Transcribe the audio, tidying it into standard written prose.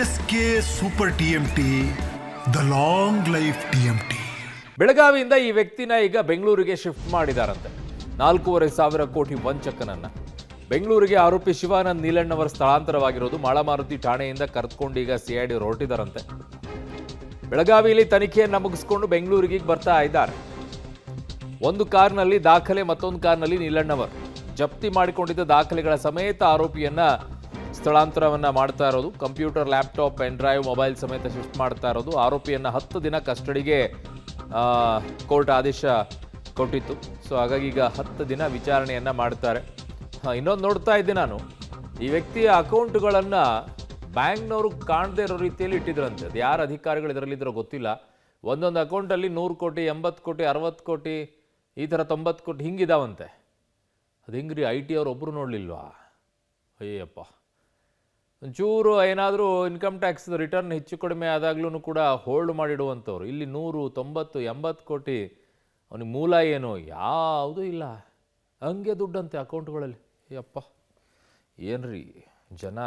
S K super TMT, the long life TMT. ಬೆಳಗಾವಿಯಿಂದ ಈ ವ್ಯಕ್ತಿನ ಈಗ ಬೆಂಗಳೂರಿಗೆ ಶಿಫ್ಟ್ ಮಾಡಿದಾರಂತೆ. 4,500 ಕೋಟಿ ವಂಚಕನನ್ನ ಬೆಂಗಳೂರಿಗೆ ಆರೋಪಿ ಶಿವಾನಂದ್ ನೀಲಣ್ಣವರ ಸ್ಥಳಾಂತರವಾಗಿರೋದು ಮಾಳಮಾರುತಿ ಠಾಣೆಯಿಂದ ಕರೆದುಕೊಂಡು ಈಗ ಸಿಐಡಿ ಹೊರಟಿದ್ದಾರಂತೆ. ಬೆಳಗಾವಿಯಲ್ಲಿ ತನಿಖೆಯನ್ನು ಮುಗಿಸ್ಕೊಂಡು ಬೆಂಗಳೂರಿಗೆ ಬರ್ತಾ ಇದ್ದಾರೆ. ಒಂದು ಕಾರ್ನಲ್ಲಿ ದಾಖಲೆ, ಮತ್ತೊಂದು ಕಾರ್ನಲ್ಲಿ ನೀಲಣ್ಣವರು ಜಪ್ತಿ ಮಾಡಿಕೊಂಡಿದ್ದ ದಾಖಲೆಗಳ ಸಮೇತ ಆರೋಪಿಯನ್ನ ಸ್ಥಳಾಂತರವನ್ನ ಮಾಡ್ತಾ ಇರೋದು. Computer, laptop, pen drive, mobile ಸಮೇತ ಶಿಫ್ಟ್ ಮಾಡ್ತಾ ಇರೋದು. ಆರೋಪಿಯನ್ನ 10 ದಿನ ಕಸ್ಟಡಿಗೆ ಕೋರ್ಟ್ ಆದೇಶ ಕೊಟ್ಟಿತ್ತು. ಸೊ ಹಾಗಾಗಿ ಈಗ 10 ದಿನ ವಿಚಾರಣೆಯನ್ನ ಮಾಡ್ತಾರೆ. ಇನ್ನೊಂದು ನೋಡ್ತಾ ಇದ್ದೆ ನಾನು, ಈ ವ್ಯಕ್ತಿಯ ಅಕೌಂಟ್ಗಳನ್ನು ಬ್ಯಾಂಕ್ನವರು ಕಾಣದೇ ಇರೋ ರೀತಿಯಲ್ಲಿ ಇಟ್ಟಿದ್ರಂತೆ. ಅದು ಯಾರು ಅಧಿಕಾರಿಗಳು ಇದರಲ್ಲಿದ್ದರೋ ಗೊತ್ತಿಲ್ಲ. ಒಂದೊಂದು ಅಕೌಂಟಲ್ಲಿ 100 ಕೋಟಿ, 80 ಕೋಟಿ, 60 ಕೋಟಿ, ಈ ಥರ 90 ಕೋಟಿ ಹಿಂಗಿದಾವಂತೆ. ಅದು ಹೆಂಗ್ರಿ IT ಅವ್ರು ಒಬ್ಬರು ನೋಡಲಿಲ್ವಾ? ಅಯ್ಯಪ್ಪ, ಒಂಚೂರು ಏನಾದರೂ ಇನ್ಕಮ್ ಟ್ಯಾಕ್ಸ್ ರಿಟರ್ನ್ ಹೆಚ್ಚು ಕಡಿಮೆ ಆದಾಗ್ಲೂ ಕೂಡ ಹೋಲ್ಡ್ ಮಾಡಿಡುವಂಥವ್ರು. ಇಲ್ಲಿ 100, 90, 80 ಕೋಟಿ, ಅವನಿಗೆ ಮೂಲ ಏನು ಯಾವುದೂ ಇಲ್ಲ, ಹಂಗೆ ದುಡ್ಡಂತೆ ಅಕೌಂಟ್ಗಳಲ್ಲಿ. ಅಯ್ಯಪ್ಪ, ಏನ್ರಿ ಜನ